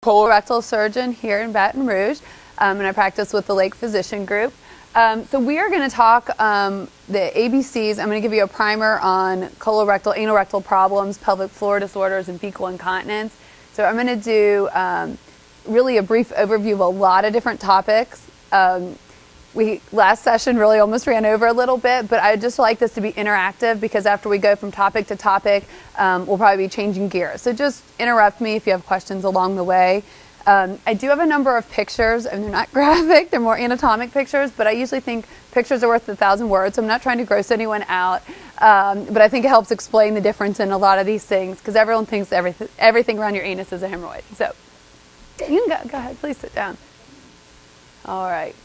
Colorectal surgeon here in Baton Rouge, and I practice with the Lake Physician Group. So we are going to talk the ABCs. I'm going to give you a primer on colorectal, anorectal problems, pelvic floor disorders, and fecal incontinence. So I'm going to do really a brief overview of a lot of different topics. Last session really almost ran over a little bit, but I just like this to be interactive because after we go from topic to topic, we'll probably be changing gears. So just interrupt me if you have questions along the way. I do have a number of pictures, and they're not graphic, they're more anatomic pictures, but I usually think pictures are worth 1,000 words, so I'm not trying to gross anyone out, but I think it helps explain the difference in a lot of these things because everyone thinks everything around your anus is a hemorrhoid. So you can go ahead, please sit down. All right.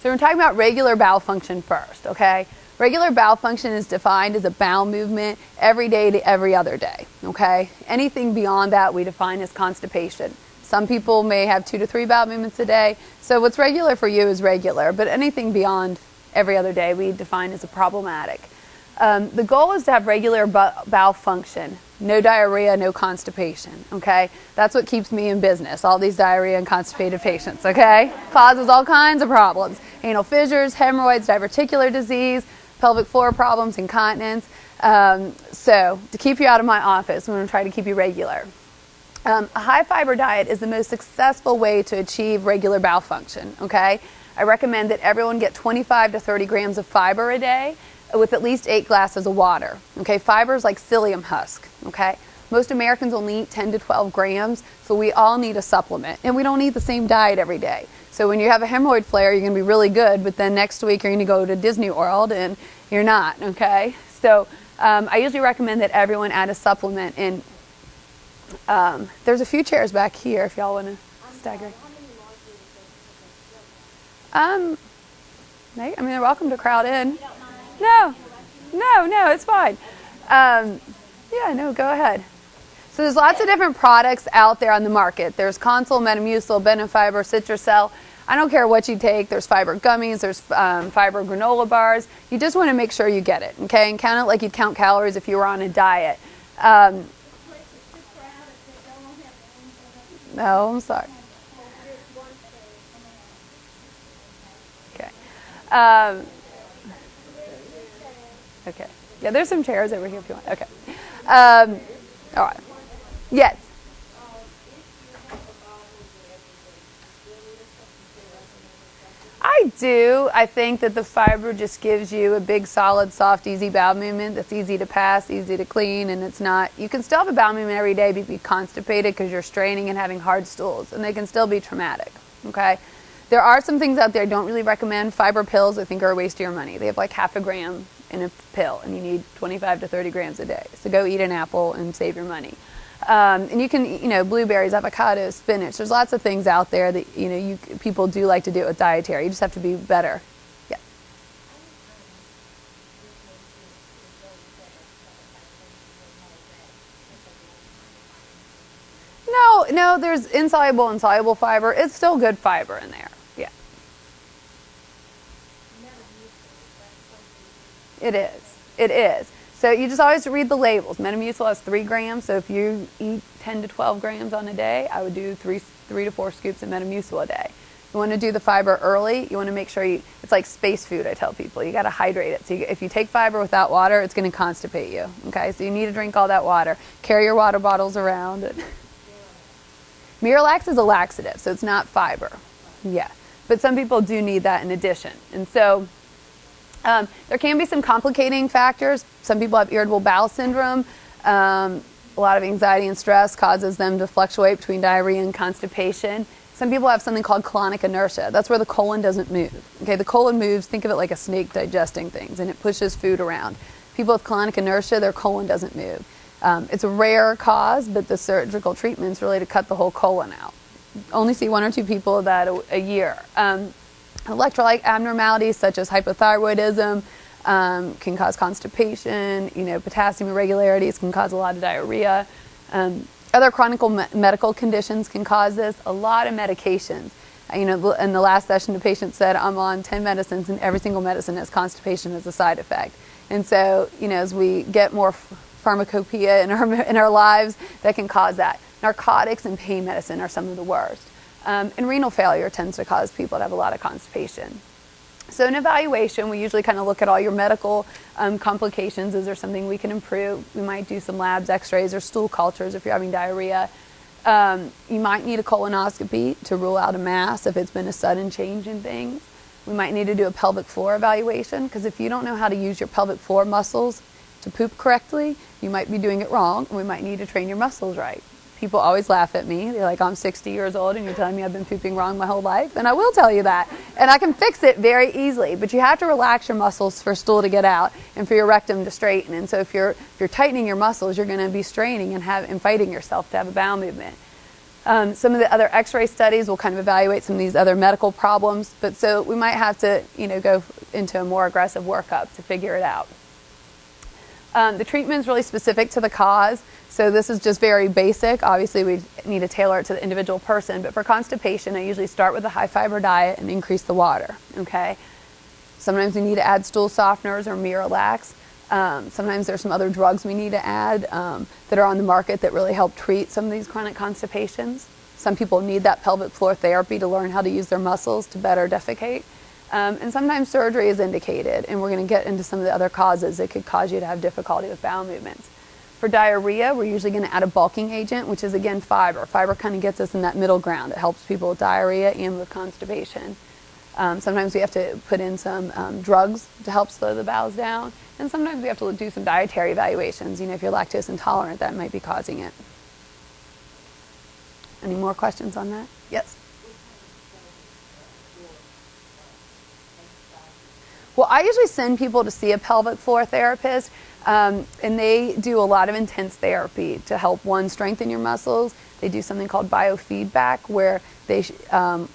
So we're talking about regular bowel function first, okay? Regular bowel function is defined as a bowel movement every day to every other day, okay? Anything beyond that we define as constipation. Some people may have 2 to 3 bowel movements a day, so what's regular for you is regular, but anything beyond every other day we define as a problematic. The goal is to have regular bowel function, no diarrhea, no constipation, okay? That's what keeps me in business, all these diarrhea and constipated patients, okay? Causes all kinds of problems. Anal fissures, hemorrhoids, diverticular disease, pelvic floor problems, incontinence. So to keep you out of my office, I'm going to try to keep you regular. A high fiber diet is the most successful way to achieve regular bowel function, okay? I recommend that everyone get 25 to 30 grams of fiber a day with at least 8 glasses of water, okay? Fiber is like psyllium husk, okay? Most Americans only eat 10 to 12 grams, so we all need a supplement, and we don't eat the same diet every day. So when you have a hemorrhoid flare, you're going to be really good, but then next week you're going to go to Disney World and you're not, okay? So I usually recommend that everyone add a supplement, and there's a few chairs back here if y'all want to stagger. I mean, they're welcome to crowd in. No, it's fine. Yeah, no, go ahead. So there's lots of different products out there on the market. There's Consul, Metamucil, Benefiber, Citracel. I don't care what you take. There's fiber gummies. There's fiber granola bars. You just want to make sure you get it, okay? And count it like you'd count calories if you were on a diet. No, I'm sorry. Okay. Okay. Yeah, there's some chairs over here if you want. Okay. All right. Yes. I do. I think that the fiber just gives you a big, solid, soft, easy bowel movement that's easy to pass, easy to clean, and it's not, you can still have a bowel movement every day but be constipated because you're straining and having hard stools, and they can still be traumatic, okay? There are some things out there I don't really recommend. Fiber pills, I think, are a waste of your money. They have like half a gram in a pill, and you need 25 to 30 grams a day. So go eat an apple and save your money. And you can, blueberries, avocados, spinach. There's lots of things out there that, people do like to do it with dietary. You just have to be better. Yeah. No, there's insoluble and soluble fiber. It's still good fiber in there. Yeah. It is. So you just always read the labels. Metamucil has 3 grams, so if you eat 10 to 12 grams on a day, I would do 3 to 4 scoops of Metamucil a day. You want to do the fiber early. You want to make sure it's like space food, I tell people. You got to hydrate it. So if you take fiber without water, it's going to constipate you. Okay, so you need to drink all that water. Carry your water bottles around. Miralax is a laxative, so it's not fiber. Yeah, but some people do need that in addition. And so there can be some complicating factors. Some people have irritable bowel syndrome. A lot of anxiety and stress causes them to fluctuate between diarrhea and constipation. Some people have something called colonic inertia. That's where the colon doesn't move. Okay, the colon moves, think of it like a snake digesting things, and it pushes food around. People with colonic inertia, their colon doesn't move. It's a rare cause, but the surgical treatment is really to cut the whole colon out. Only see 1 or 2 people of that a year. Electrolyte abnormalities such as hypothyroidism can cause constipation. Potassium irregularities can cause a lot of diarrhea. Other chronic medical conditions can cause this. A lot of medications. In the last session, the patient said, I'm on 10 medicines and every single medicine has constipation as a side effect. And so, as we get more pharmacopoeia in our lives, that can cause that. Narcotics and pain medicine are some of the worst. And renal failure tends to cause people to have a lot of constipation. So in evaluation, we usually kind of look at all your medical complications. Is there something we can improve? We might do some labs, x-rays, or stool cultures if you're having diarrhea. You might need a colonoscopy to rule out a mass if it's been a sudden change in things. We might need to do a pelvic floor evaluation, because if you don't know how to use your pelvic floor muscles to poop correctly, you might be doing it wrong, and we might need to train your muscles right. People always laugh at me. They're like, I'm 60 years old and you're telling me I've been pooping wrong my whole life? And I will tell you that. And I can fix it very easily. But you have to relax your muscles for stool to get out and for your rectum to straighten. And so if you're tightening your muscles, you're going to be straining and fighting yourself to have a bowel movement. Some of the other x-ray studies will kind of evaluate some of these other medical problems. But so we might have to, go into a more aggressive workup to figure it out. The treatment is really specific to the cause. So this is just very basic. Obviously, we need to tailor it to the individual person. But for constipation, I usually start with a high-fiber diet and increase the water, okay? Sometimes we need to add stool softeners or Miralax. Sometimes there's some other drugs we need to add that are on the market that really help treat some of these chronic constipations. Some people need that pelvic floor therapy to learn how to use their muscles to better defecate. And sometimes surgery is indicated, and we're going to get into some of the other causes that could cause you to have difficulty with bowel movements. For diarrhea, we're usually going to add a bulking agent, which is, again, fiber. Fiber kind of gets us in that middle ground. It helps people with diarrhea and with constipation. Sometimes we have to put in some drugs to help slow the bowels down. And sometimes we have to do some dietary evaluations. If you're lactose intolerant, that might be causing it. Any more questions on that? Yes? Well, I usually send people to see a pelvic floor therapist, and they do a lot of intense therapy to help, one, strengthen your muscles. They do something called biofeedback, where they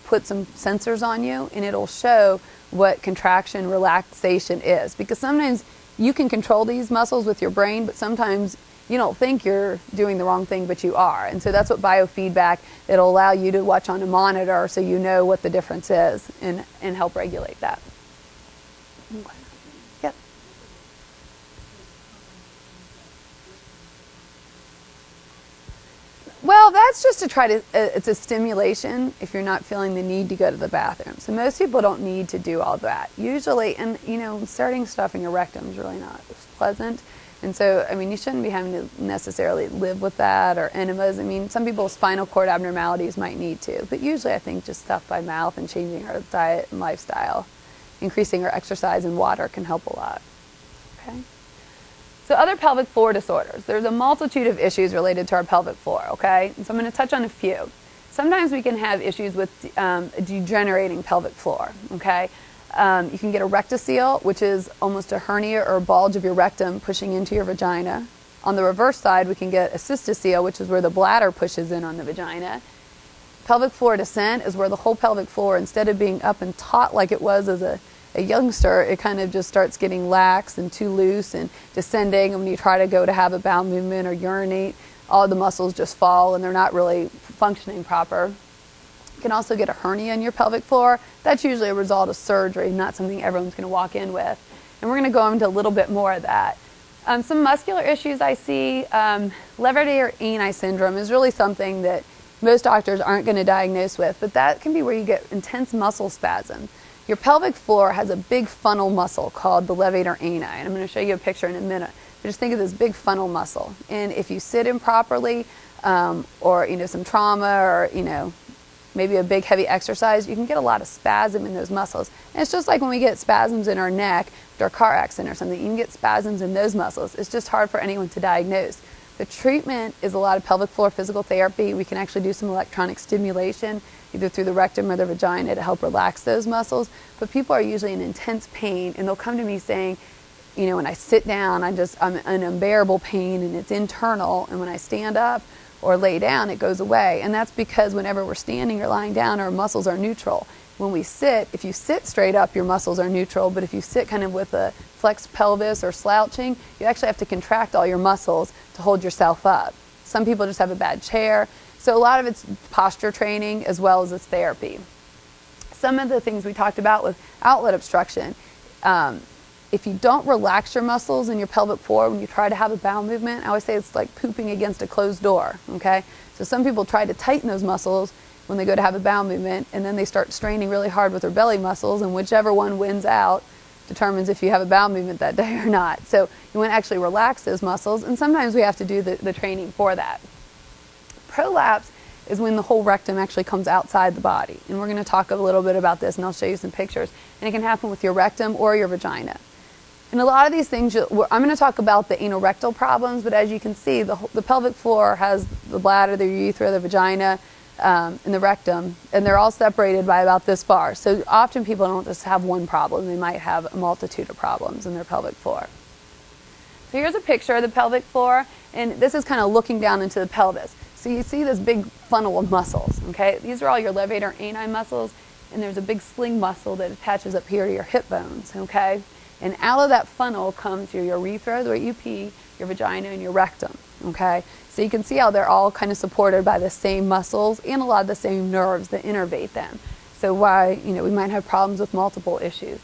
put some sensors on you, and it'll show what contraction relaxation is. Because sometimes you can control these muscles with your brain, but sometimes you don't think you're doing the wrong thing, but you are. And so that's what biofeedback, it'll allow you to watch on a monitor so you know what the difference is and help regulate that. Yep. Well, that's just to try to, it's a stimulation if you're not feeling the need to go to the bathroom. So most people don't need to do all that. Usually, and starting stuff in your rectum is really not pleasant. And so, you shouldn't be having to necessarily live with that or enemas. Some people's spinal cord abnormalities might need to. But usually I think just stuff by mouth and changing our diet and lifestyle, increasing our exercise and water can help a lot. Okay. So other pelvic floor disorders. There's a multitude of issues related to our pelvic floor, okay? And so I'm going to touch on a few. Sometimes we can have issues with a degenerating pelvic floor, okay? You can get a rectocele, which is almost a hernia or a bulge of your rectum pushing into your vagina. On the reverse side, we can get a cystocele, which is where the bladder pushes in on the vagina. Pelvic floor descent is where the whole pelvic floor, instead of being up and taut like it was as a youngster, it kind of just starts getting lax and too loose and descending. And when you try to go to have a bowel movement or urinate, all the muscles just fall and they're not really functioning proper. You can also get a hernia in your pelvic floor. That's usually a result of surgery, not something everyone's going to walk in with. And we're going to go into a little bit more of that. Some muscular issues I see, levator ani syndrome is really something that most doctors aren't going to diagnose with, but that can be where you get intense muscle spasm. Your pelvic floor has a big funnel muscle called the levator ani, and I'm going to show you a picture in a minute. But just think of this big funnel muscle. And if you sit improperly, or some trauma, or maybe a big heavy exercise, you can get a lot of spasm in those muscles. And it's just like when we get spasms in our neck after a car accident or something, you can get spasms in those muscles. It's just hard for anyone to diagnose. The treatment is a lot of pelvic floor physical therapy. We can actually do some electronic stimulation, either through the rectum or the vagina, to help relax those muscles. But people are usually in intense pain, and they'll come to me saying, when I sit down, I'm in unbearable pain, and it's internal, and when I stand up or lay down, it goes away. And that's because whenever we're standing or lying down, our muscles are neutral. When we sit, if you sit straight up, your muscles are neutral, but if you sit kind of with a flexed pelvis or slouching, you actually have to contract all your muscles to hold yourself up. Some people just have a bad chair. So a lot of it's posture training as well as it's therapy. Some of the things we talked about with outlet obstruction, if you don't relax your muscles in your pelvic floor when you try to have a bowel movement, I always say it's like pooping against a closed door, okay? So some people try to tighten those muscles when they go to have a bowel movement, and then they start straining really hard with their belly muscles, and whichever one wins out determines if you have a bowel movement that day or not. So you want to actually relax those muscles, and sometimes we have to do the training for that. Prolapse is when the whole rectum actually comes outside the body, and we're going to talk a little bit about this, and I'll show you some pictures. And it can happen with your rectum or your vagina. And a lot of these things, I'm going to talk about the anorectal problems, but as you can see, the pelvic floor has the bladder, the urethra, the vagina, and the rectum, and they're all separated by about this far. So often people don't just have one problem, they might have a multitude of problems in their pelvic floor. So here's a picture of the pelvic floor, and this is kind of looking down into the pelvis. So you see this big funnel of muscles, okay? These are all your levator ani muscles, and there's a big sling muscle that attaches up here to your hip bones, okay? And out of that funnel comes your urethra, the way you pee, your vagina, and your rectum, okay? So you can see how they're all kind of supported by the same muscles and a lot of the same nerves that innervate them. So why, we might have problems with multiple issues.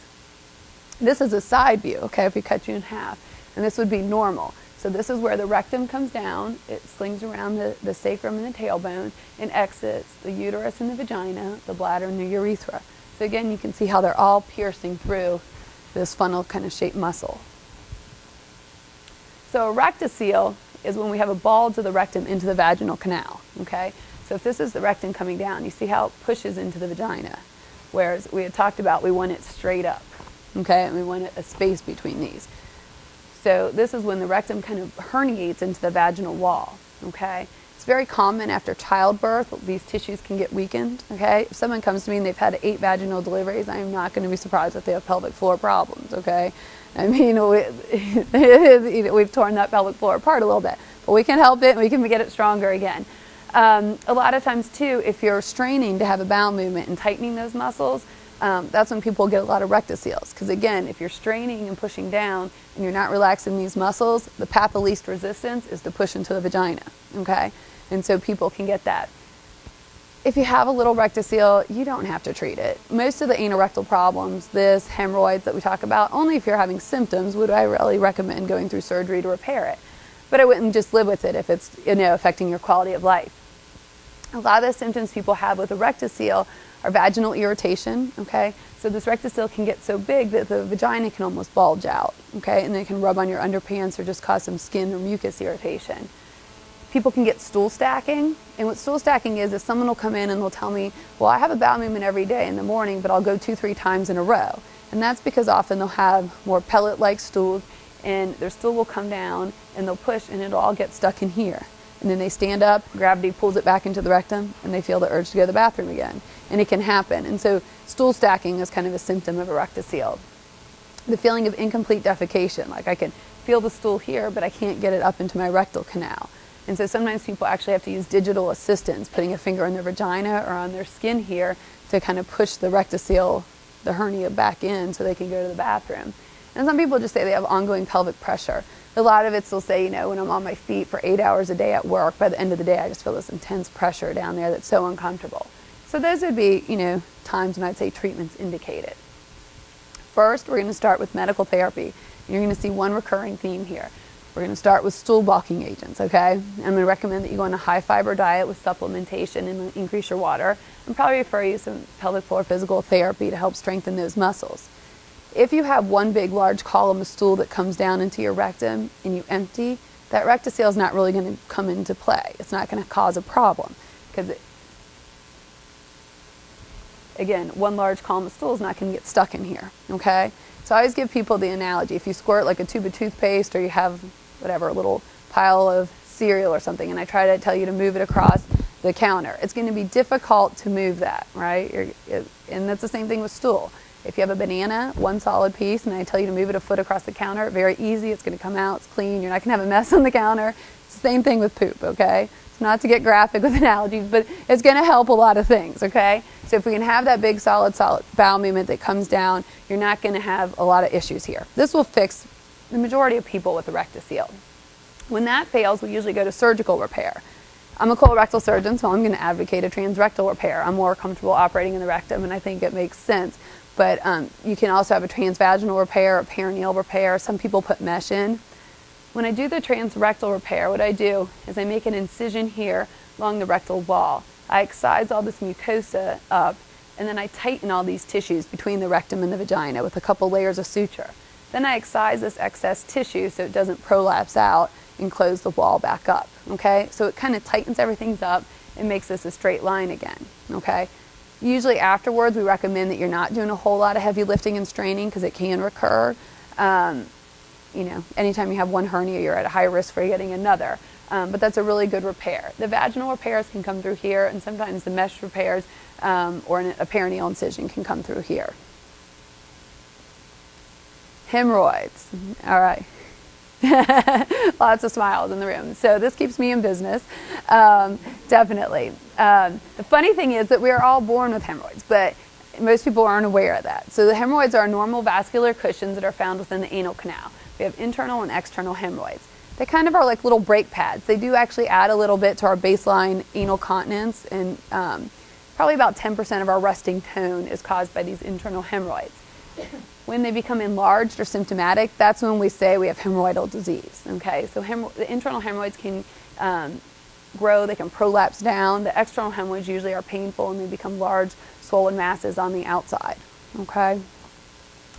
This is a side view, okay, if we cut you in half. And this would be normal. So this is where the rectum comes down, it slings around the sacrum and the tailbone, and exits the uterus and the vagina, the bladder and the urethra. So again, you can see how they're all piercing through this funnel kind of shaped muscle. So a rectocele is when we have a bulge of the rectum into the vaginal canal, okay? So if this is the rectum coming down, you see how it pushes into the vagina, whereas we had talked about we want it straight up, okay? And we want a space between these. So this is when the rectum kind of herniates into the vaginal wall, okay? It's very common after childbirth, these tissues can get weakened, okay? If someone comes to me and they've had 8 vaginal deliveries, I am not going to be surprised if they have pelvic floor problems, okay? I mean, we've torn that pelvic floor apart a little bit, but we can help it and we can get it stronger again. A lot of times too, if you're straining to have a bowel movement and tightening those muscles, that's when people get a lot of rectoceles. Because again, if you're straining and pushing down and you're not relaxing these muscles, the path of least resistance is to push into the vagina, okay? And so people can get that. If you have a little rectocele, you don't have to treat it. Most of the anorectal problems, this, hemorrhoids that we talk about, only if you're having symptoms would I really recommend going through surgery to repair it. But I wouldn't just live with it if it's affecting your quality of life. A lot of the symptoms people have with a rectocele are vaginal irritation, okay? So this rectocele can get so big that the vagina can almost bulge out, okay? And then it can rub on your underpants or just cause some skin or mucus irritation. People can get stool stacking, and what stool stacking is someone will come in and they'll tell me, well, I have a bowel movement every day in the morning, but I'll go 2-3 times in a row. And that's because often they'll have more pellet-like stools, and their stool will come down, and they'll push, and it'll all get stuck in here. And then they stand up, gravity pulls it back into the rectum, and they feel the urge to go to the bathroom again. And it can happen. And so stool stacking is kind of a symptom of a rectocele. The feeling of incomplete defecation, like I can feel the stool here, but I can't get it up into my rectal canal. And so sometimes people actually have to use digital assistance, putting a finger in their vagina or on their skin here to kind of push the rectocele, the hernia, back in so they can go to the bathroom. And some people just say they have ongoing pelvic pressure. A lot of it will say, when I'm on my feet for 8 hours a day at work, by the end of the day I just feel this intense pressure down there that's so uncomfortable. So those would be, times when I'd say treatment's indicated. First, we're going to start with medical therapy. You're going to see one recurring theme here. We're going to start with stool bulking agents, okay? I'm going to recommend that you go on a high fiber diet with supplementation and increase your water, and probably refer you some pelvic floor physical therapy to help strengthen those muscles. If you have one big large column of stool that comes down into your rectum and you empty, that rectocele is not really going to come into play. It's not going to cause a problem because, again, one large column of stool is not going to get stuck in here, okay? So I always give people the analogy. If you squirt like a tube of toothpaste or you have whatever, a little pile of cereal or something, and I try to tell you to move it across the counter, it's going to be difficult to move that, right? And that's the same thing with stool. If you have a banana, one solid piece, and I tell you to move it a foot across the counter, very easy, it's going to come out, it's clean, you're not going to have a mess on the counter. It's the same thing with poop, okay? It's not to get graphic with analogies, but it's going to help a lot of things, okay? So if we can have that big solid bowel movement that comes down, you're not going to have a lot of issues here. This will fix the majority of people with a rectocele. When that fails, we usually go to surgical repair. I'm a colorectal surgeon, so I'm going to advocate a transrectal repair. I'm more comfortable operating in the rectum, and I think it makes sense. But you can also have a transvaginal repair, a perineal repair. Some people put mesh in. When I do the transrectal repair, what I do is I make an incision here along the rectal wall. I excise all this mucosa up, and then I tighten all these tissues between the rectum and the vagina with a couple layers of suture. Then I excise this excess tissue so it doesn't prolapse out and close the wall back up, okay? So it kind of tightens everything up and makes this a straight line again, okay? Usually afterwards, we recommend that you're not doing a whole lot of heavy lifting and straining because it can recur. You know, anytime you have one hernia, you're at a high risk for getting another. But that's a really good repair. The vaginal repairs can come through here, and sometimes the mesh repairs or a perineal incision can come through here. Hemorrhoids. All right. Lots of smiles in the room. So this keeps me in business, definitely. The funny thing is that we are all born with hemorrhoids, but most people aren't aware of that. So the hemorrhoids are normal vascular cushions that are found within the anal canal. We have internal and external hemorrhoids. They kind of are like little brake pads. They do actually add a little bit to our baseline anal continence, and probably about 10% of our resting tone is caused by these internal hemorrhoids. When they become enlarged or symptomatic, that's when we say we have hemorrhoidal disease. Okay, so the internal hemorrhoids can grow, they can prolapse down. The external hemorrhoids usually are painful and they become large, swollen masses on the outside. Okay,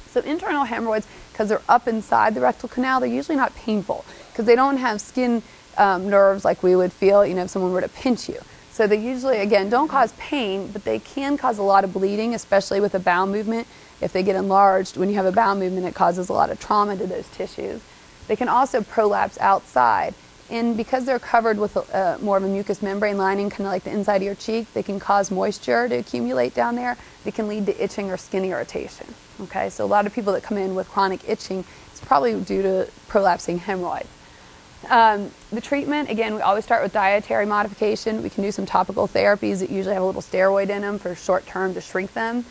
so internal hemorrhoids, because they're up inside the rectal canal, they're usually not painful because they don't have skin nerves like we would feel, you know, if someone were to pinch you. So they usually, again, don't cause pain, but they can cause a lot of bleeding, especially with a bowel movement. If they get enlarged, when you have a bowel movement, it causes a lot of trauma to those tissues. They can also prolapse outside. And because they're covered with more of a mucous membrane lining, kind of like the inside of your cheek, they can cause moisture to accumulate down there. They can lead to itching or skin irritation. Okay, so a lot of people that come in with chronic itching, it's probably due to prolapsing hemorrhoids. The treatment, again, we always start with dietary modification. We can do some topical therapies that usually have a little steroid in them for short term to shrink them.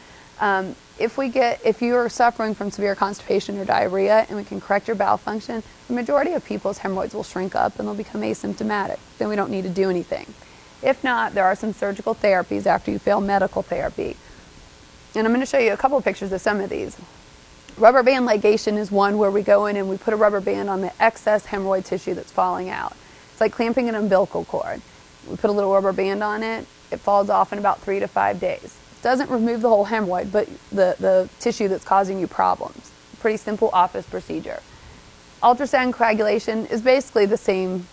If you are suffering from severe constipation or diarrhea and we can correct your bowel function, the majority of people's hemorrhoids will shrink up and they'll become asymptomatic. Then we don't need to do anything. If not, there are some surgical therapies after you fail medical therapy. And I'm going to show you a couple of pictures of some of these. Rubber band ligation is one where we go in and we put a rubber band on the excess hemorrhoid tissue that's falling out. It's like clamping an umbilical cord. We put a little rubber band on it. It falls off in about 3 to 5 days. Doesn't remove the whole hemorrhoid, but the tissue that's causing you problems. Pretty simple office procedure. Ultrasound coagulation is basically the same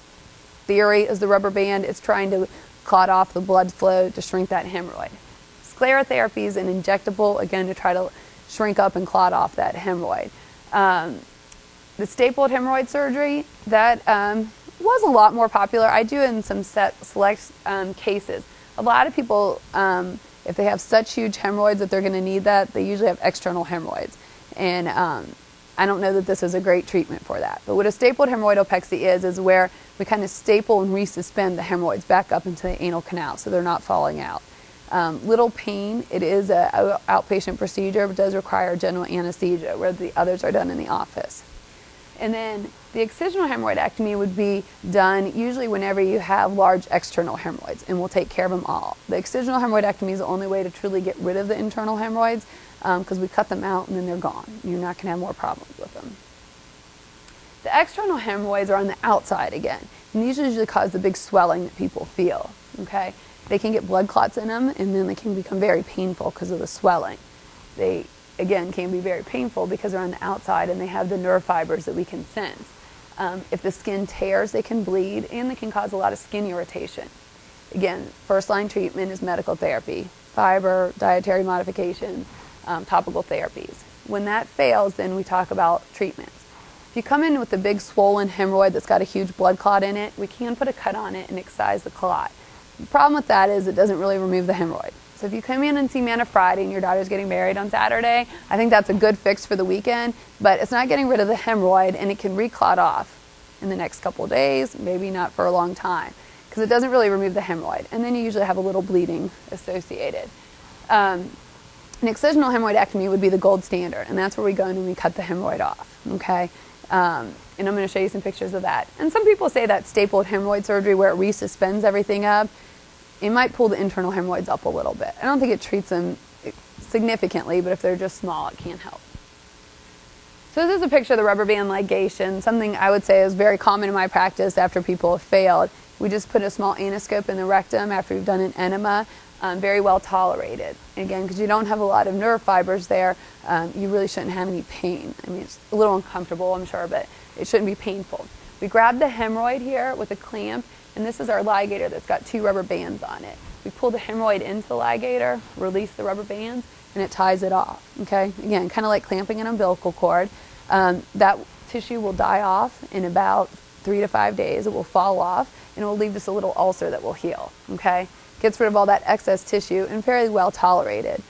theory as the rubber band. It's trying to clot off the blood flow to shrink that hemorrhoid. Sclerotherapy is an injectable, again, to try to shrink up and clot off that hemorrhoid. The stapled hemorrhoid surgery, that was a lot more popular. I do in some select cases. A lot of people, if they have such huge hemorrhoids that they're going to need that, they usually have external hemorrhoids. And I don't know that this is a great treatment for that. But what a stapled hemorrhoidopexy is where we kind of staple and resuspend the hemorrhoids back up into the anal canal so they're not falling out. Little pain. It is an outpatient procedure, but does require general anesthesia, where the others are done in the office. And then the excisional hemorrhoidectomy would be done usually whenever you have large external hemorrhoids, and we'll take care of them all. The excisional hemorrhoidectomy is the only way to truly get rid of the internal hemorrhoids because we cut them out and then they're gone. You're not going to have more problems with them. The external hemorrhoids are on the outside again, and these usually cause the big swelling that people feel. Okay, they can get blood clots in them, and then they can become very painful because of the swelling. They again can be very painful because they're on the outside and they have the nerve fibers that we can sense. If the skin tears, they can bleed and they can cause a lot of skin irritation. Again, first line treatment is medical therapy, fiber, dietary modifications, topical therapies. When that fails, then we talk about treatments. If you come in with a big swollen hemorrhoid that's got a huge blood clot in it, we can put a cut on it and excise the clot. The problem with that is it doesn't really remove the hemorrhoid. So if you come in and see me on a Friday and your daughter's getting married on Saturday, I think that's a good fix for the weekend, but it's not getting rid of the hemorrhoid, and it can reclot off in the next couple of days, maybe not for a long time, because it doesn't really remove the hemorrhoid. And then you usually have a little bleeding associated. An excisional hemorrhoidectomy would be the gold standard, and that's where we go in and we cut the hemorrhoid off, okay? And I'm going to show you some pictures of that. And some people say that stapled hemorrhoid surgery where it resuspends everything up, it might pull the internal hemorrhoids up a little bit. I don't think it treats them significantly, but if they're just small, it can't help. So this is a picture of the rubber band ligation, something I would say is very common in my practice after people have failed. We just put a small anoscope in the rectum after we've done an enema, very well tolerated. Again, because you don't have a lot of nerve fibers there, you really shouldn't have any pain. I mean, it's a little uncomfortable, I'm sure, but it shouldn't be painful. We grab the hemorrhoid here with a clamp, and this is our ligator that's got 2 rubber bands on it. We pull the hemorrhoid into the ligator, release the rubber bands, and it ties it off, okay? Again, kind of like clamping an umbilical cord. That tissue will die off in about 3 to 5 days. It will fall off, and it will leave just a little ulcer that will heal, okay? Gets rid of all that excess tissue and fairly well tolerated.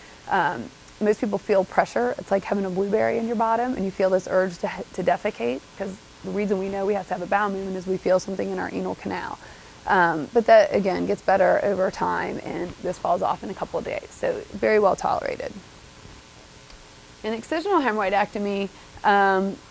Most people feel pressure. It's like having a blueberry in your bottom, and you feel this urge to defecate, because the reason we know we have to have a bowel movement is we feel something in our anal canal. But that, again, gets better over time, and this falls off in a couple of days. So very well tolerated. An excisional hemorrhoidectomy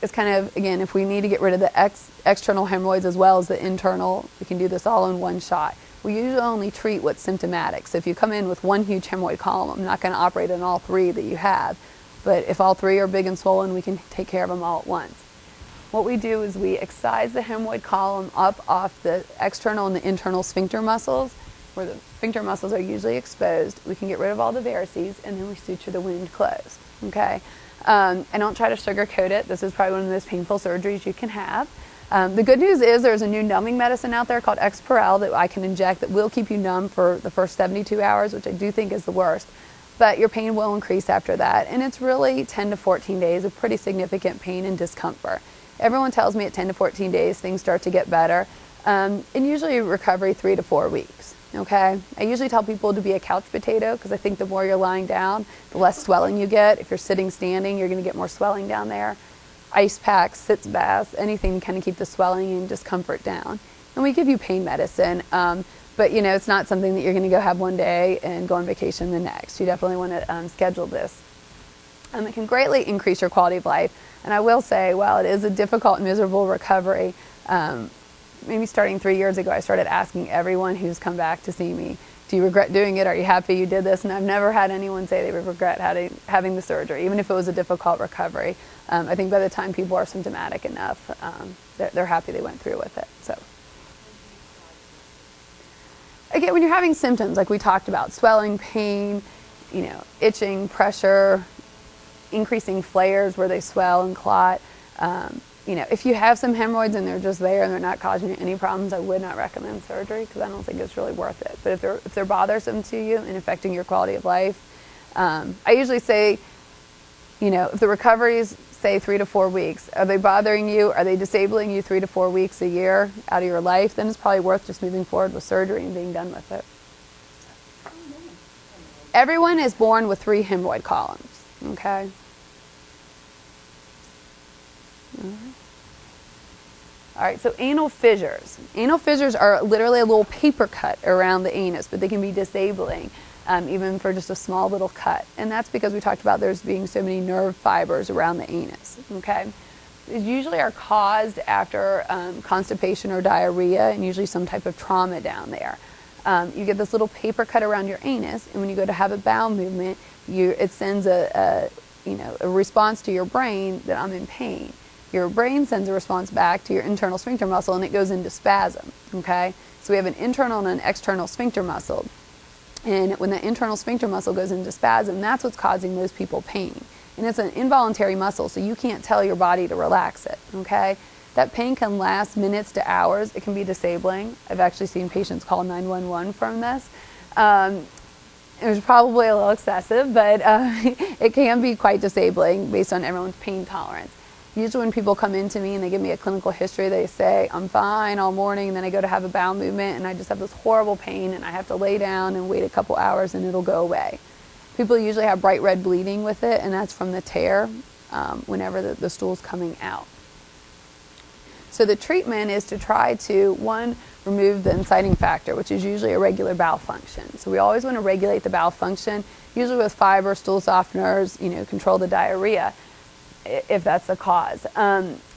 is kind of, again, if we need to get rid of the external hemorrhoids as well as the internal, we can do this all in one shot. We usually only treat what's symptomatic. So if you come in with one huge hemorrhoid column, I'm not going to operate on all 3 that you have. But if all 3 are big and swollen, we can take care of them all at once. What we do is we excise the hemorrhoid column up off the external and the internal sphincter muscles, where the sphincter muscles are usually exposed. We can get rid of all the varices, and then we suture the wound closed, okay? I don't try to sugarcoat it. This is probably one of the most painful surgeries you can have. The good news is there's a new numbing medicine out there called Exparel that I can inject that will keep you numb for the first 72 hours, which I do think is the worst. But your pain will increase after that, and it's really 10 to 14 days of pretty significant pain and discomfort. Everyone tells me at 10 to 14 days things start to get better, and usually recovery 3 to 4 weeks, okay? I usually tell people to be a couch potato, because I think the more you're lying down, the less swelling you get. If you're sitting, standing, you're going to get more swelling down there. Ice packs, sitz baths, anything to kind of keep the swelling and discomfort down. And we give you pain medicine, but you know, it's not something that you're going to go have one day and go on vacation the next. You definitely want to schedule this. It can greatly increase your quality of life. And I will say, while it is a difficult, miserable recovery, maybe starting 3 years ago, I started asking everyone who's come back to see me, do you regret doing it? Are you happy you did this? And I've never had anyone say they would regret having the surgery, even if it was a difficult recovery. I think by the time people are symptomatic enough, they're happy they went through with it. So, again, when you're having symptoms like we talked about, swelling, pain, you know, itching, pressure, increasing flares where they swell and clot. You know, if you have some hemorrhoids and they're just there and they're not causing you any problems, I would not recommend surgery, because I don't think it's really worth it. But if they're bothersome to you and affecting your quality of life, I usually say, you know, if the recovery is, say, 3 to 4 weeks, are they bothering you? Are they disabling you 3 to 4 weeks a year out of your life? Then it's probably worth just moving forward with surgery and being done with it. Everyone is born with 3 hemorrhoid columns, okay? All right, so anal fissures. Anal fissures are literally a little paper cut around the anus, but they can be disabling, even for just a small little cut. And that's because we talked about there's being so many nerve fibers around the anus, okay? These usually are caused after constipation or diarrhea, and usually some type of trauma down there. You get this little paper cut around your anus, and when you go to have a bowel movement, it sends a response to your brain that I'm in pain. Your brain sends a response back to your internal sphincter muscle, and it goes into spasm, okay? So we have an internal and an external sphincter muscle. And when the internal sphincter muscle goes into spasm, that's what's causing most people pain. And it's an involuntary muscle, so you can't tell your body to relax it, okay? That pain can last minutes to hours. It can be disabling. I've actually seen patients call 911 from this. It was probably a little excessive, but it can be quite disabling based on everyone's pain tolerance. Usually when people come into me and they give me a clinical history, they say, I'm fine all morning, and then I go to have a bowel movement and I just have this horrible pain and I have to lay down and wait a couple hours and it'll go away. People usually have bright red bleeding with it, and that's from the tear whenever the stool's coming out. So the treatment is to try to, one, remove the inciting factor, which is usually irregular bowel function. So we always want to regulate the bowel function, usually with fiber, stool softeners, control the diarrhea, if that's the cause.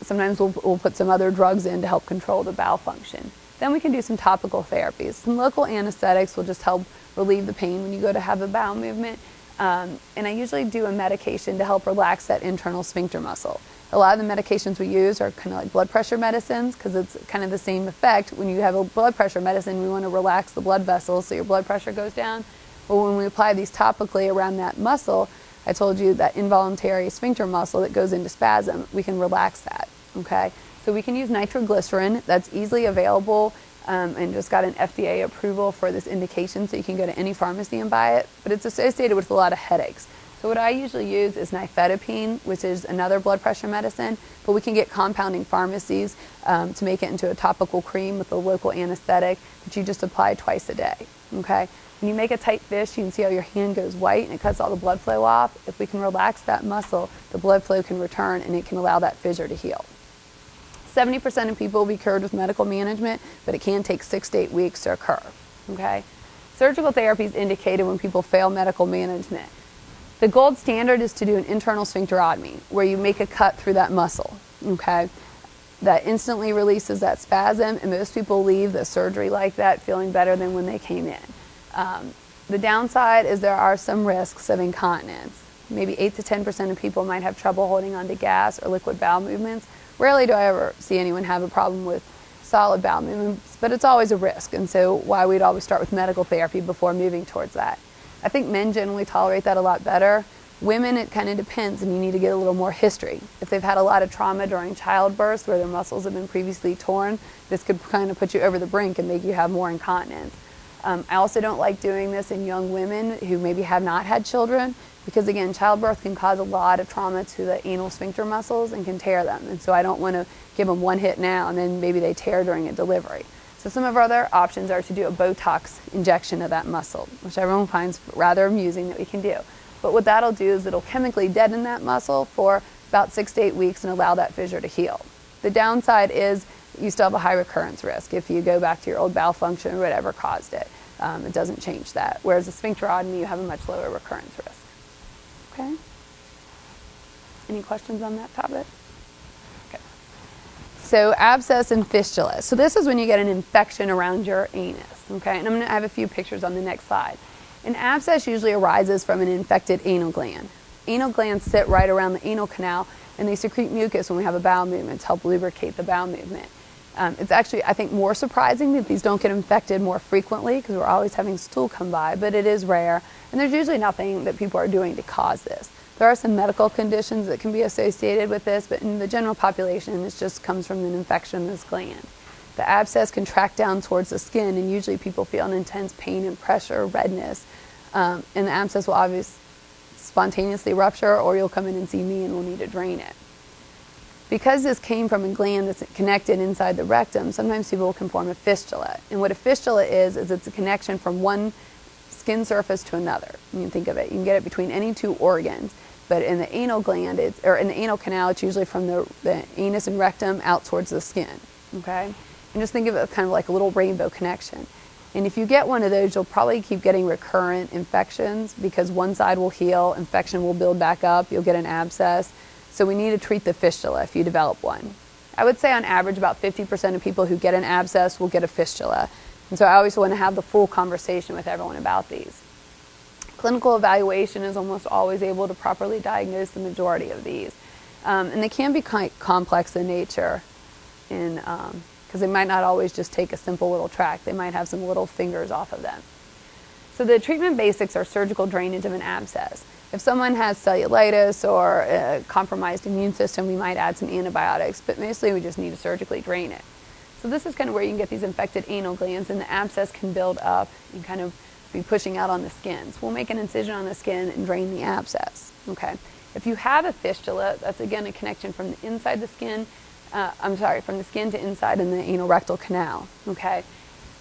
Sometimes we'll put some other drugs in to help control the bowel function. Then we can do some topical therapies. Some local anesthetics will just help relieve the pain when you go to have a bowel movement. And I usually do a medication to help relax that internal sphincter muscle. A lot of the medications we use are kind of like blood pressure medicines because it's kind of the same effect. When you have a blood pressure medicine, we want to relax the blood vessels so your blood pressure goes down. But when we apply these topically around that muscle, I told you that involuntary sphincter muscle that goes into spasm, we can relax that, okay? So we can use nitroglycerin. That's easily available and just got an FDA approval for this indication, so you can go to any pharmacy and buy it, but it's associated with a lot of headaches. So what I usually use is nifedipine, which is another blood pressure medicine, but we can get compounding pharmacies to make it into a topical cream with a local anesthetic that you just apply twice a day, okay? When you make a tight fist, you can see how your hand goes white and it cuts all the blood flow off. If we can relax that muscle, the blood flow can return and it can allow that fissure to heal. 70% of people will be cured with medical management, but it can take 6 to 8 weeks to occur, okay? Surgical therapy is indicated when people fail medical management. The gold standard is to do an internal sphincterotomy, where you make a cut through that muscle, okay? That instantly releases that spasm, and most people leave the surgery like that feeling better than when they came in. The downside is there are some risks of incontinence. Maybe 8 to 10% of people might have trouble holding on to gas or liquid bowel movements. Rarely do I ever see anyone have a problem with solid bowel movements, but it's always a risk, and so why we'd always start with medical therapy before moving towards that. I think men generally tolerate that a lot better. Women, it kind of depends, and you need to get a little more history. If they've had a lot of trauma during childbirth where their muscles have been previously torn, this could kind of put you over the brink and make you have more incontinence. I also don't like doing this in young women who maybe have not had children, because again, childbirth can cause a lot of trauma to the anal sphincter muscles and can tear them. And so I don't want to give them one hit now and then maybe they tear during a delivery. So some of our other options are to do a Botox injection of that muscle, which everyone finds rather amusing that we can do. But what that'll do is it'll chemically deaden that muscle for about 6 to 8 weeks and allow that fissure to heal. The downside is you still have a high recurrence risk if you go back to your old bowel function or whatever caused it. It doesn't change that. Whereas a sphincterotomy, you have a much lower recurrence risk. Okay? Any questions on that topic? Okay. So abscess and fistula. So this is when you get an infection around your anus. Okay? And I'm going to have a few pictures on the next slide. An abscess usually arises from an infected anal gland. Anal glands sit right around the anal canal, and they secrete mucus when we have a bowel movement to help lubricate the bowel movement. It's actually, I think, more surprising that these don't get infected more frequently because we're always having stool come by, but it is rare, and there's usually nothing that people are doing to cause this. There are some medical conditions that can be associated with this, but in the general population, this just comes from an infection in this gland. The abscess can track down towards the skin, and usually people feel an intense pain and pressure, redness, and the abscess will obviously spontaneously rupture, or you'll come in and see me and we'll need to drain it. Because this came from a gland that's connected inside the rectum, sometimes people can form a fistula. And what a fistula is it's a connection from one skin surface to another. You can think of it. You can get it between any two organs. But in the anal gland, or in the anal canal, it's usually from the anus and rectum out towards the skin. Okay? And just think of it kind of like a little rainbow connection. And if you get one of those, you'll probably keep getting recurrent infections because one side will heal, infection will build back up, you'll get an abscess. So we need to treat the fistula if you develop one. I would say on average about 50% of people who get an abscess will get a fistula. And so I always want to have the full conversation with everyone about these. Clinical evaluation is almost always able to properly diagnose the majority of these. And they can be quite complex in nature because they might not always just take a simple little tract. They might have some little fingers off of them. So the treatment basics are surgical drainage of an abscess. If someone has cellulitis or a compromised immune system, we might add some antibiotics, but mostly we just need to surgically drain it. So this is kind of where you can get these infected anal glands, and the abscess can build up and kind of be pushing out on the skin. So we'll make an incision on the skin and drain the abscess. Okay. If you have a fistula, that's again a connection from the inside the skin, from the skin to inside in the anal rectal canal. Okay.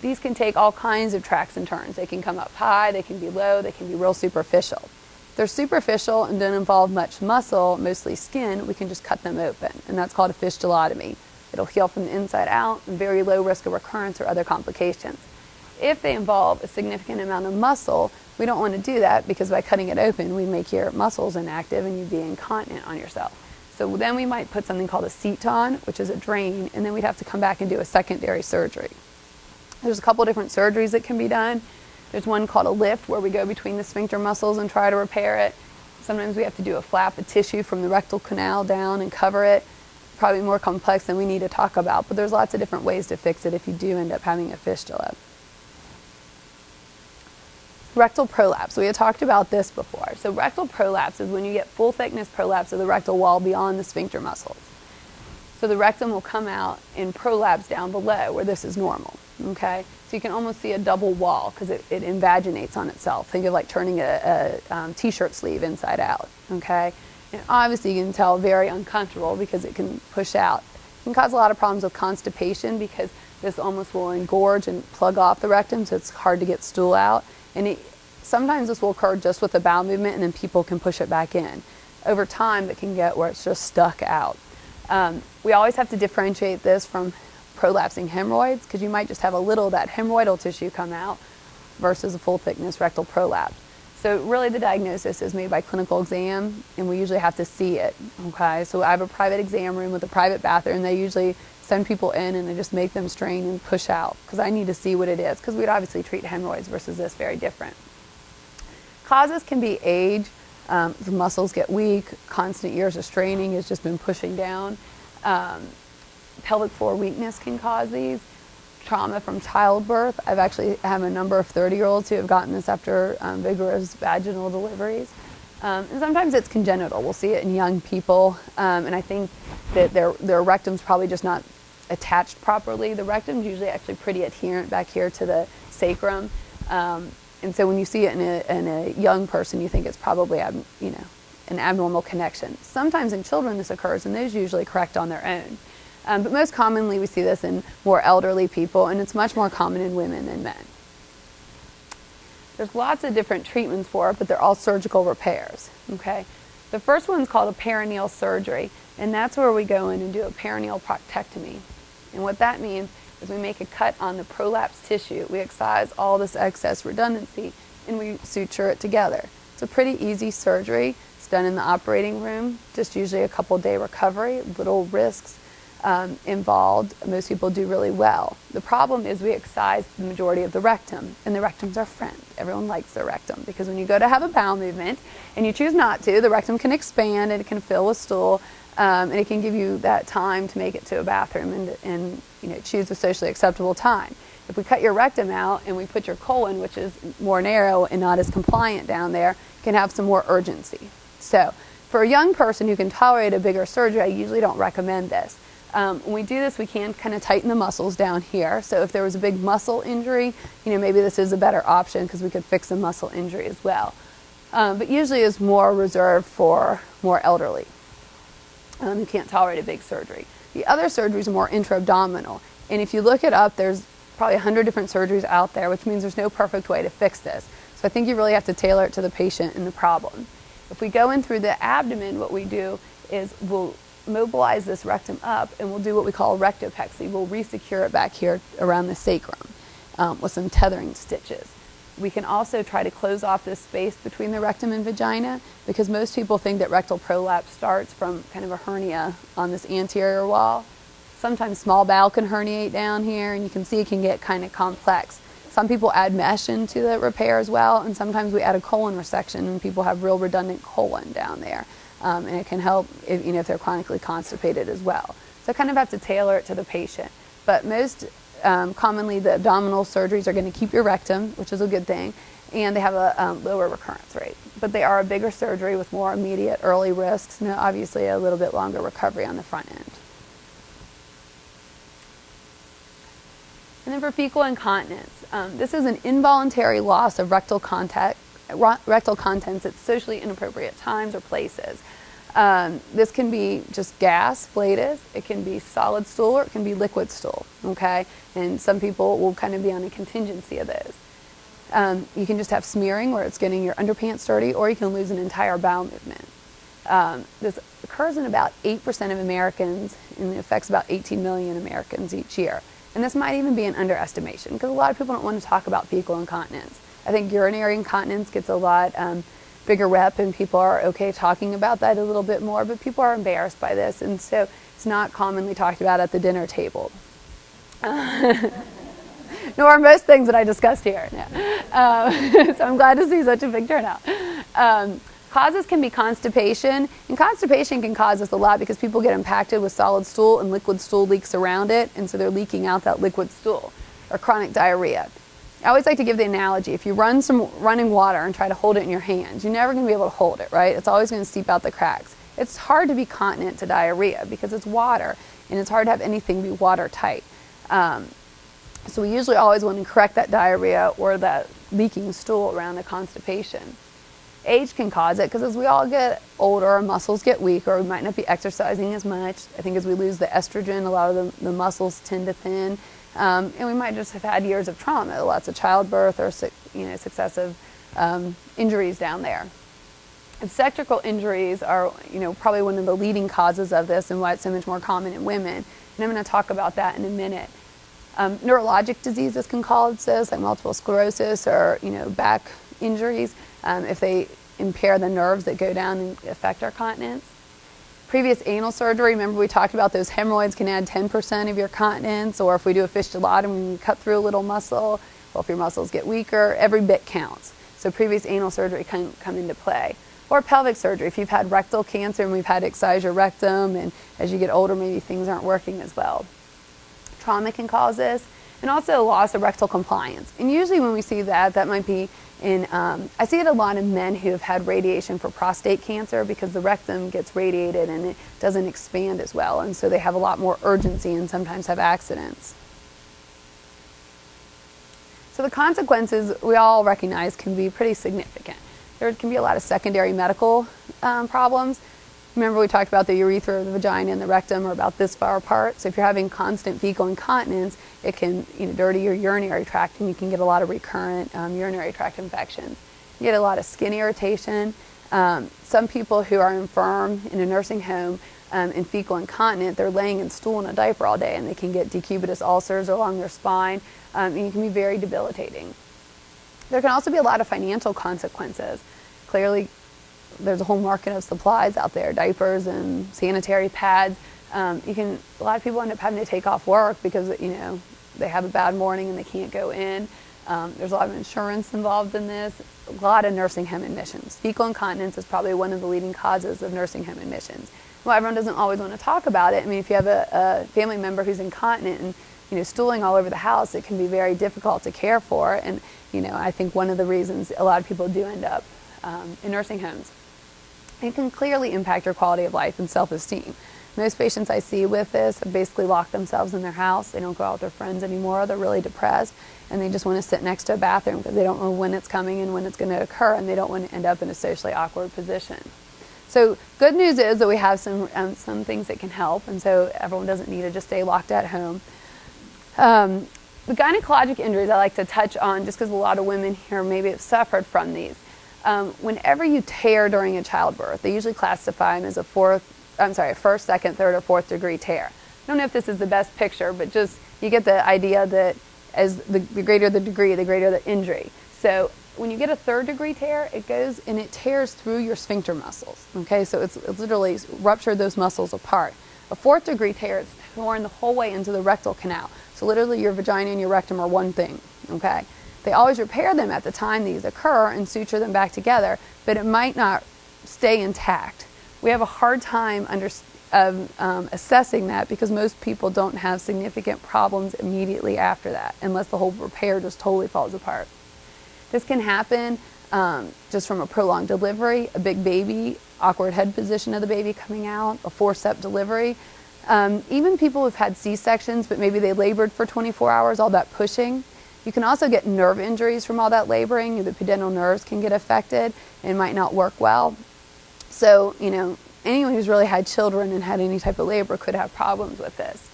These can take all kinds of tracks and turns. They can come up high, they can be low, they can be real superficial. If they're superficial and don't involve much muscle, mostly skin, we can just cut them open, and that's called a fistulotomy. It'll heal from the inside out, and very low risk of recurrence or other complications. If they involve a significant amount of muscle, we don't want to do that because by cutting it open, we make your muscles inactive and you'd be incontinent on yourself. So then we might put something called a seton, which is a drain, and then we'd have to come back and do a secondary surgery. There's a couple different surgeries that can be done. There's one called a lift where we go between the sphincter muscles and try to repair it. Sometimes we have to do a flap of tissue from the rectal canal down and cover it. Probably more complex than we need to talk about, but there's lots of different ways to fix it if you do end up having a fistula. Rectal prolapse. We had talked about this before. So rectal prolapse is when you get full thickness prolapse of the rectal wall beyond the sphincter muscles. So the rectum will come out and prolapse down below where this is normal. Okay, so you can almost see a double wall because it invaginates on itself. Think of like turning a t-shirt sleeve inside out. Okay, and obviously you can tell very uncomfortable because it can push out. It can cause a lot of problems with constipation because this almost will engorge and plug off the rectum, so it's hard to get stool out. And sometimes this will occur just with a bowel movement, and then people can push it back in. Over time, it can get where it's just stuck out. We always have to differentiate this from prolapsing hemorrhoids because you might just have a little of that hemorrhoidal tissue come out versus a full thickness rectal prolapse. So really the diagnosis is made by clinical exam, and we usually have to see it. Okay, so I have a private exam room with a private bathroom. They usually send people in and they just make them strain and push out because I need to see what it is because we'd obviously treat hemorrhoids versus this very different. Causes can be age, the muscles get weak, constant years of straining has just been pushing down. Pelvic floor weakness can cause these. Trauma from childbirth. I've actually have a number of 30-year-olds who have gotten this after vigorous vaginal deliveries. And sometimes it's congenital. We'll see it in young people. And I think that their rectum's probably just not attached properly. The rectum's usually actually pretty adherent back here to the sacrum. And so when you see it in a young person, you think it's probably an abnormal connection. Sometimes in children this occurs, and those usually correct on their own. But most commonly we see this in more elderly people, and it's much more common in women than men. There's lots of different treatments for it, but they're all surgical repairs. Okay? The first one's called a perineal surgery, and that's where we go in and do a perineal proctectomy. And what that means is we make a cut on the prolapsed tissue, we excise all this excess redundancy, and we suture it together. It's a pretty easy surgery. It's done in the operating room, just usually a couple-day recovery, little risks involved. Most people do really well. The problem is we excise the majority of the rectum, and the rectum's our friend. Everyone likes their rectum because when you go to have a bowel movement and you choose not to, the rectum can expand and it can fill with stool, and it can give you that time to make it to a bathroom and choose a socially acceptable time. If we cut your rectum out and we put your colon, which is more narrow and not as compliant down there, can have some more urgency. So for a young person who can tolerate a bigger surgery, I usually don't recommend this. When we do this, we can kind of tighten the muscles down here. So if there was a big muscle injury, maybe this is a better option because we could fix a muscle injury as well. But usually it's more reserved for more elderly who can't tolerate a big surgery. The other surgeries are more intra-abdominal. And if you look it up, there's probably 100 different surgeries out there, which means there's no perfect way to fix this. So I think you really have to tailor it to the patient and the problem. If we go in through the abdomen, what we do is we'll mobilize this rectum up and we'll do what we call rectopexy. We'll resecure it back here around the sacrum with some tethering stitches. We can also try to close off this space between the rectum and vagina because most people think that rectal prolapse starts from kind of a hernia on this anterior wall. Sometimes small bowel can herniate down here, and you can see it can get kind of complex. Some people add mesh into the repair as well, and sometimes we add a colon resection and people have real redundant colon down there. And it can help if they're chronically constipated as well. So I kind of have to tailor it to the patient. But most commonly the abdominal surgeries are going to keep your rectum, which is a good thing, and they have a lower recurrence rate. But they are a bigger surgery with more immediate early risks and obviously a little bit longer recovery on the front end. And then for fecal incontinence, this is an involuntary loss of rectal contents at socially inappropriate times or places. This can be just gas, flatus, it can be solid stool, or it can be liquid stool, okay? And some people will kind of be on a contingency of those. You can just have smearing where it's getting your underpants dirty, or you can lose an entire bowel movement. This occurs in about 8% of Americans, and it affects about 18 million Americans each year. And this might even be an underestimation because a lot of people don't want to talk about fecal incontinence. I think urinary incontinence gets a lot bigger rep, and people are okay talking about that a little bit more, but people are embarrassed by this, and so it's not commonly talked about at the dinner table. nor are most things that I discussed here. No. So I'm glad to see such a big turnout. Causes can be constipation, and constipation can cause us a lot because people get impacted with solid stool and liquid stool leaks around it, and so they're leaking out that liquid stool, or chronic diarrhea. I always like to give the analogy, if you run some running water and try to hold it in your hands, you're never going to be able to hold it, right? It's always going to seep out the cracks. It's hard to be continent to diarrhea because it's water, and it's hard to have anything be watertight. So we usually always want to correct that diarrhea or that leaking stool around the constipation. Age can cause it because as we all get older, our muscles get weaker. We might not be exercising as much. I think as we lose the estrogen, a lot of the muscles tend to thin. And we might just have had years of trauma, lots of childbirth or successive injuries down there. Excisional injuries are probably one of the leading causes of this and why it's so much more common in women. And I'm going to talk about that in a minute. Neurologic diseases can cause this, like multiple sclerosis or back injuries, if they impair the nerves that go down and affect our continence. Previous anal surgery, remember we talked about those hemorrhoids can add 10% of your continence, or if we do a fistulotomy, we cut through a little muscle, well, if your muscles get weaker, every bit counts. So previous anal surgery can come into play. Or pelvic surgery, if you've had rectal cancer and we've had excisor rectum, and as you get older, maybe things aren't working as well. Trauma can cause this, and also loss of rectal compliance. And usually when we see that, that might be in, I see it a lot in men who have had radiation for prostate cancer because the rectum gets radiated and it doesn't expand as well, and so they have a lot more urgency and sometimes have accidents. So the consequences we all recognize can be pretty significant. There can be a lot of secondary medical problems. Remember we talked about the urethra, the vagina, and the rectum are about this far apart. So if you're having constant fecal incontinence, it can dirty your urinary tract, and you can get a lot of recurrent urinary tract infections. You get a lot of skin irritation. Some people who are infirm in a nursing home and fecal incontinent, they're laying in stool in a diaper all day, and they can get decubitus ulcers along their spine, and it can be very debilitating. There can also be a lot of financial consequences. Clearly, there's a whole market of supplies out there, diapers and sanitary pads. A lot of people end up having to take off work because they have a bad morning and they can't go in. There's a lot of insurance involved in this. A lot of nursing home admissions. Fecal incontinence is probably one of the leading causes of nursing home admissions. Well, everyone doesn't always want to talk about it. I mean, if you have a family member who's incontinent and stooling all over the house, it can be very difficult to care for. And I think one of the reasons a lot of people do end up in nursing homes. It can clearly impact your quality of life and self-esteem. Most patients I see with this have basically locked themselves in their house. They don't go out with their friends anymore. They're really depressed, and they just want to sit next to a bathroom because they don't know when it's coming and when it's going to occur, and they don't want to end up in a socially awkward position. So good news is that we have some things that can help, and so everyone doesn't need to just stay locked at home. The gynecologic injuries I like to touch on just because a lot of women here maybe have suffered from these. Whenever you tear during a childbirth, they usually classify them as a first, second, third, or fourth degree tear. I don't know if this is the best picture, but just you get the idea that as the greater the degree, the greater the injury. So when you get a third degree tear, it goes and it tears through your sphincter muscles. Okay, so it's literally ruptured those muscles apart. A fourth degree tear is torn the whole way into the rectal canal. So literally your vagina and your rectum are one thing. Okay. They always repair them at the time these occur and suture them back together, but it might not stay intact. We have a hard time assessing that because most people don't have significant problems immediately after that, unless the whole repair just totally falls apart. This can happen just from a prolonged delivery, a big baby, awkward head position of the baby coming out, a forceps delivery. Even people who've had C-sections, but maybe they labored for 24 hours, all that pushing. You can also get nerve injuries from all that laboring. The pudendal nerves can get affected and might not work well. So, anyone who's really had children and had any type of labor could have problems with this.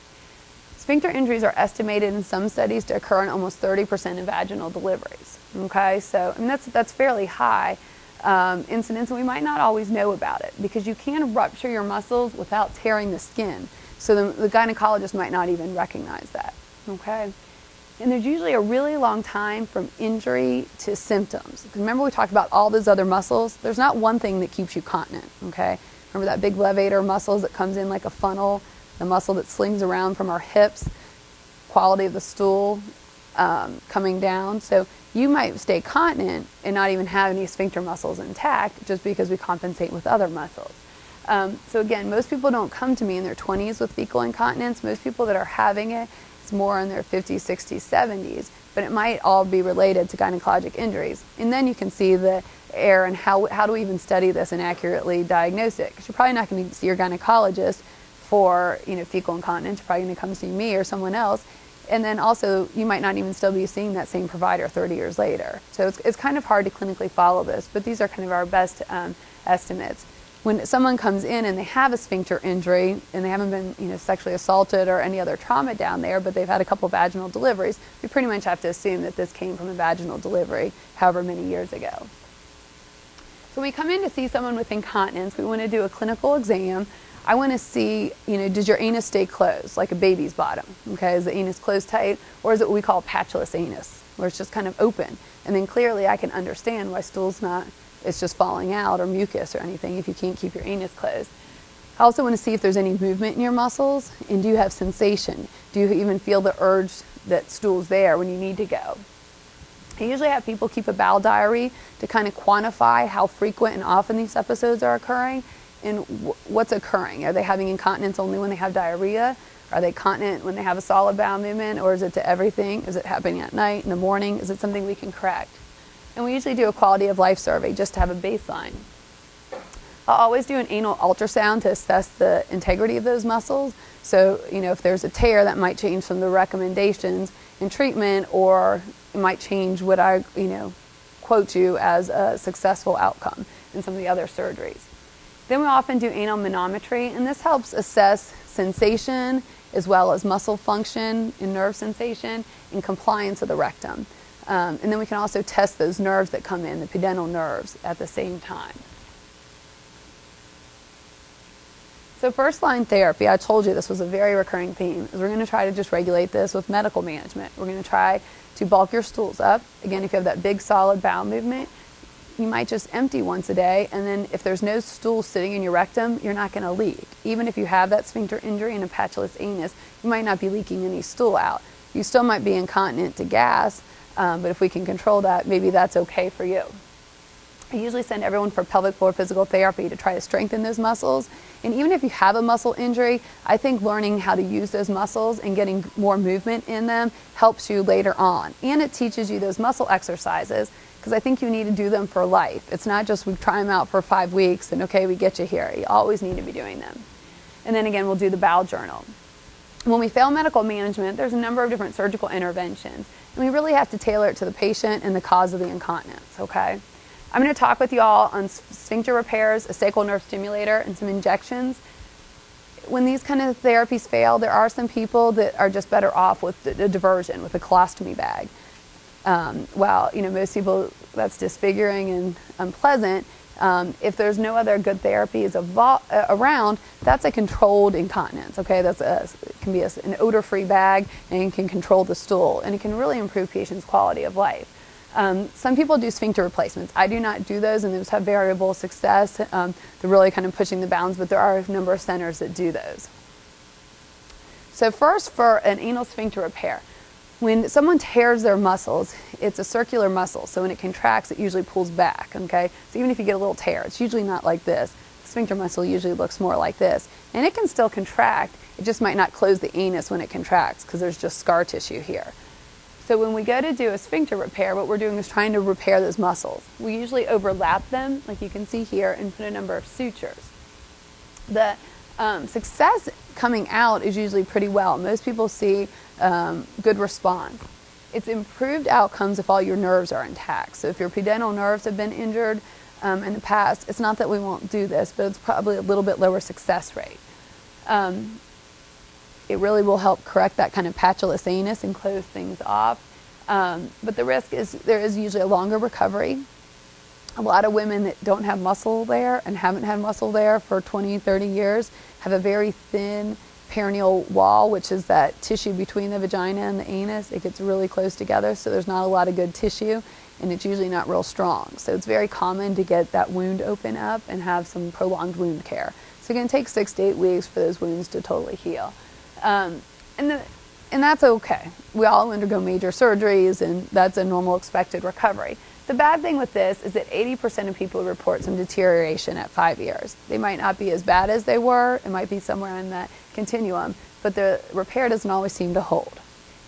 Sphincter injuries are estimated in some studies to occur in almost 30% of vaginal deliveries. Okay, so that's fairly high incidence, and we might not always know about it because you can rupture your muscles without tearing the skin. So the gynecologist might not even recognize that. Okay. And there's usually a really long time from injury to symptoms. Remember we talked about all those other muscles? There's not one thing that keeps you continent, okay? Remember that big levator muscles that comes in like a funnel, the muscle that slings around from our hips, quality of the stool, coming down. So you might stay continent and not even have any sphincter muscles intact just because we compensate with other muscles. So again, most people don't come to me in their 20s with fecal incontinence. Most people that are having it, it's more in their 50s, 60s, 70s, but it might all be related to gynecologic injuries. And then you can see the error in how do we even study this and accurately diagnose it? Because you're probably not going to see your gynecologist for fecal incontinence. You're probably going to come see me or someone else. And then also, you might not even still be seeing that same provider 30 years later. So it's kind of hard to clinically follow this, but these are kind of our best estimates. When someone comes in and they have a sphincter injury and they haven't been sexually assaulted or any other trauma down there, but they've had a couple of vaginal deliveries, we pretty much have to assume that this came from a vaginal delivery however many years ago. So when we come in to see someone with incontinence, we want to do a clinical exam. I want to see, does your anus stay closed, like a baby's bottom? Okay, is the anus closed tight, or is it what we call patchless anus, where it's just kind of open? And then clearly I can understand why stool's not, it's just falling out, or mucus or anything if you can't keep your anus closed. I also want to see if there's any movement in your muscles, and do you have sensation? Do you even feel the urge that stool's there when you need to go? I usually have people keep a bowel diary to kind of quantify how frequent and often these episodes are occurring and what's occurring. Are they having incontinence only when they have diarrhea? Are they continent when they have a solid bowel movement, or is it to everything? Is it happening at night, in the morning? Is it something we can correct? And we usually do a quality of life survey just to have a baseline. I'll always do an anal ultrasound to assess the integrity of those muscles. So, if there's a tear, that might change some of the recommendations in treatment, or it might change what I, quote you as a successful outcome in some of the other surgeries. Then we often do anal manometry, and this helps assess sensation as well as muscle function and nerve sensation and compliance of the rectum. And then we can also test those nerves that come in, the pudendal nerves, at the same time. So first-line therapy, I told you this was a very recurring theme, is we're going to try to just regulate this with medical management. We're going to try to bulk your stools up. Again, if you have that big solid bowel movement, you might just empty once a day, and then if there's no stool sitting in your rectum, you're not going to leak. Even if you have that sphincter injury and a patchless anus, you might not be leaking any stool out. You still might be incontinent to gas, but if we can control that, maybe that's okay for you. I usually send everyone for pelvic floor physical therapy to try to strengthen those muscles. And even if you have a muscle injury, I think learning how to use those muscles and getting more movement in them helps you later on. And it teaches you those muscle exercises, because I think you need to do them for life. It's not just we try them out for 5 weeks and okay, we get you here. You always need to be doing them. And then again, we'll do the bowel journal. When we fail medical management, there's a number of different surgical interventions, and we really have to tailor it to the patient and the cause of the incontinence, okay? I'm going to talk with you all on sphincter repairs, a sacral nerve stimulator, and some injections. When these kind of therapies fail, there are some people that are just better off with a diversion, with a colostomy bag. While most people, that's disfiguring and unpleasant. If there's no other good therapies around, that's a controlled incontinence. Okay, it can be an odor-free bag, and it can control the stool, and it can really improve patients' quality of life. Some people do sphincter replacements. I do not do those, and those have variable success. They're really kind of pushing the bounds, but there are a number of centers that do those. So first, for an anal sphincter repair, when someone tears their muscles, it's a circular muscle, so when it contracts, it usually pulls back, okay? So even if you get a little tear, it's usually not like this. The sphincter muscle usually looks more like this, and it can still contract. It just might not close the anus when it contracts, because there's just scar tissue here. So when we go to do a sphincter repair, what we're doing is trying to repair those muscles. We usually overlap them, like you can see here, and put a number of sutures. The success coming out is usually pretty well. Most people see good response. It's improved outcomes if all your nerves are intact. So if your pudendal nerves have been injured in the past, it's not that we won't do this, but it's probably a little bit lower success rate. It really will help correct that kind of patulous anus and close things off. But the risk is there is usually a longer recovery. A lot of women that don't have muscle there and haven't had muscle there for 20, 30 years have a very thin perineal wall, which is that tissue between the vagina and the anus. It gets really close together, so there's not a lot of good tissue, and it's usually not real strong. So it's very common to get that wound open up and have some prolonged wound care. So it can take 6 to 8 weeks for those wounds to totally heal. And And that's okay. We all undergo major surgeries, and that's a normal expected recovery. The bad thing with this is that 80% of people report some deterioration at 5 years. They might not be as bad as they were. It might be somewhere in that continuum, but the repair doesn't always seem to hold.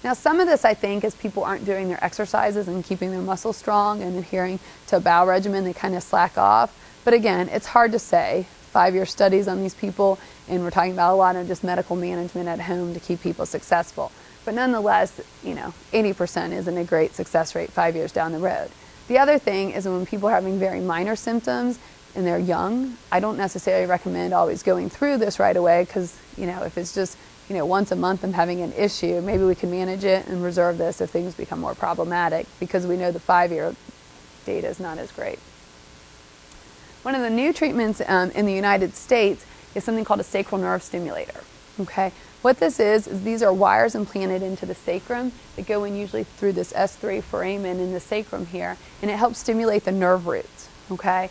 Now, some of this, I think, is people aren't doing their exercises and keeping their muscles strong and adhering to a bowel regimen. They kind of slack off. But again, it's hard to say. 5-year studies on these people, and we're talking about a lot of just medical management at home to keep people successful. But nonetheless, 80% isn't a great success rate 5 years down the road. The other thing is when people are having very minor symptoms and they're young, I don't necessarily recommend always going through this right away, because if it's just once a month I'm having an issue, maybe we can manage it and reserve this if things become more problematic, because we know the 5-year data is not as great. One of the new treatments in the United States is something called a sacral nerve stimulator. Okay, what this is these are wires implanted into the sacrum that go in usually through this S3 foramen in the sacrum here, and it helps stimulate the nerve roots. Okay,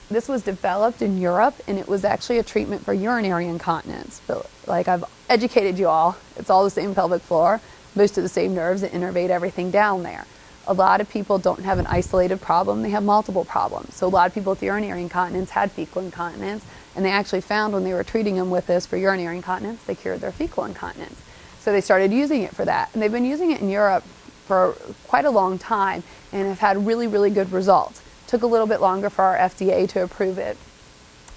this was developed in Europe, and it was actually a treatment for urinary incontinence. But like I've educated you all, it's all the same pelvic floor, most of the same nerves that innervate everything down there. A lot of people don't have an isolated problem, they have multiple problems. So a lot of people with urinary incontinence had fecal incontinence, and they actually found when they were treating them with this for urinary incontinence, they cured their fecal incontinence. So they started using it for that. And they've been using it in Europe for quite a long time and have had really, really good results. Took a little bit longer for our FDA to approve it,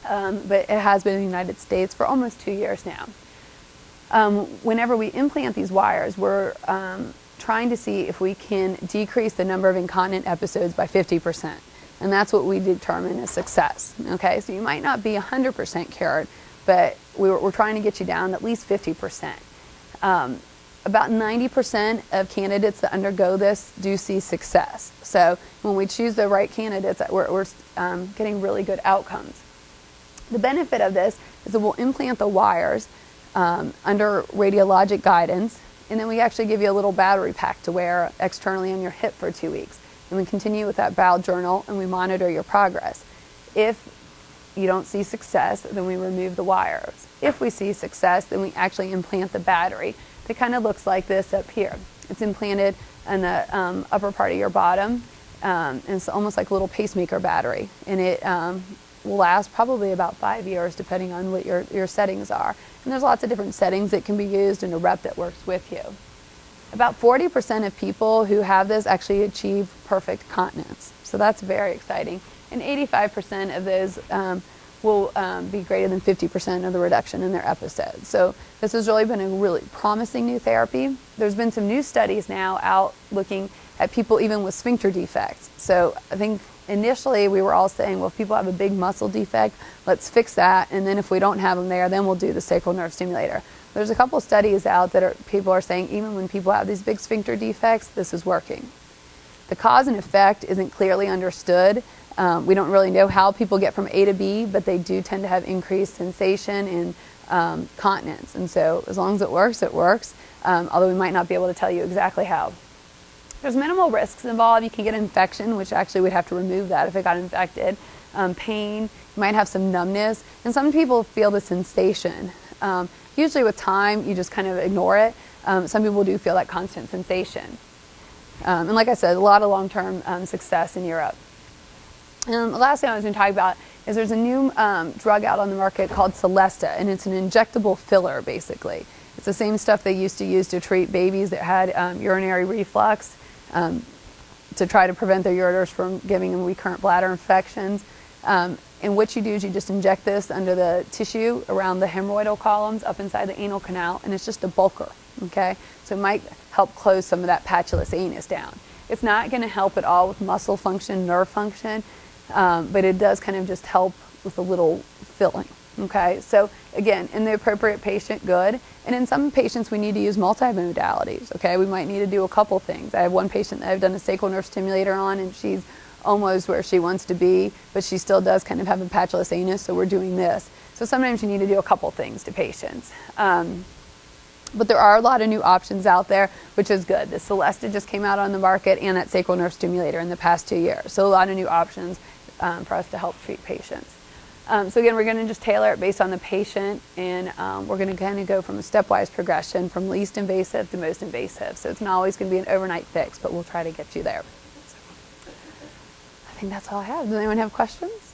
but it has been in the United States for almost 2 years now. Whenever we implant these wires, we're trying to see if we can decrease the number of incontinent episodes by 50%. And that's what we determine as success. Okay, so you might not be 100% cured, but we're trying to get you down at least 50%. About 90% of candidates that undergo this do see success. So when we choose the right candidates, we're getting really good outcomes. The benefit of this is that we'll implant the wires under radiologic guidance, and then we actually give you a little battery pack to wear externally on your hip for 2 weeks. And we continue with that bowel journal, and we monitor your progress. If you don't see success, then we remove the wires. If we see success, then we actually implant the battery. It kind of looks like this up here. It's implanted in the upper part of your bottom, and it's almost like a little pacemaker battery. And it will last probably about 5 years, depending on what your settings are. And there's lots of different settings that can be used, and a rep that works with you. About 40% of people who have this actually achieve perfect continence. So that's very exciting. And 85% of those will be greater than 50% of the reduction in their episodes. So this has really been a really promising new therapy. There's been some new studies now out looking at people even with sphincter defects. So I think initially we were all saying, well, if people have a big muscle defect, let's fix that, and then if we don't have them there, then we'll do the sacral nerve stimulator. There's a couple studies out that people are saying even when people have these big sphincter defects, this is working. The cause and effect isn't clearly understood. We don't really know how people get from A to B, but they do tend to have increased sensation and continence. And so as long as it works, although we might not be able to tell you exactly how. There's minimal risks involved. You can get infection, which actually we'd have to remove that if it got infected. Pain, you might have some numbness, and some people feel the sensation. Usually with time, you just kind of ignore it. Some people do feel that constant sensation. And like I said, a lot of long-term success in Europe. And the last thing I was going to talk about is there's a new drug out on the market called Celesta, and it's an injectable filler, basically. It's the same stuff they used to use to treat babies that had urinary reflux, to try to prevent their ureters from giving them recurrent bladder infections. And what you do is you just inject this under the tissue around the hemorrhoidal columns up inside the anal canal, and it's just a bulker, okay? So it might help close some of that patulous anus down. It's not going to help at all with muscle function, nerve function, but it does kind of just help with a little filling, okay? So again, in the appropriate patient, good. And in some patients, we need to use multimodalities, okay? We might need to do a couple things. I have one patient that I've done a sacral nerve stimulator on, and she's almost where she wants to be, but she still does kind of have a patulous anus, so we're doing this. So sometimes you need to do a couple things to patients. But there are a lot of new options out there, which is good. The Celesta just came out on the market, and that sacral nerve stimulator in the past 2 years. So a lot of new options for us to help treat patients. So again, we're going to just tailor it based on the patient, and we're going to kind of go from a stepwise progression from least invasive to most invasive. So it's not always going to be an overnight fix, but we'll try to get you there. So I think that's all I have. Does anyone have questions?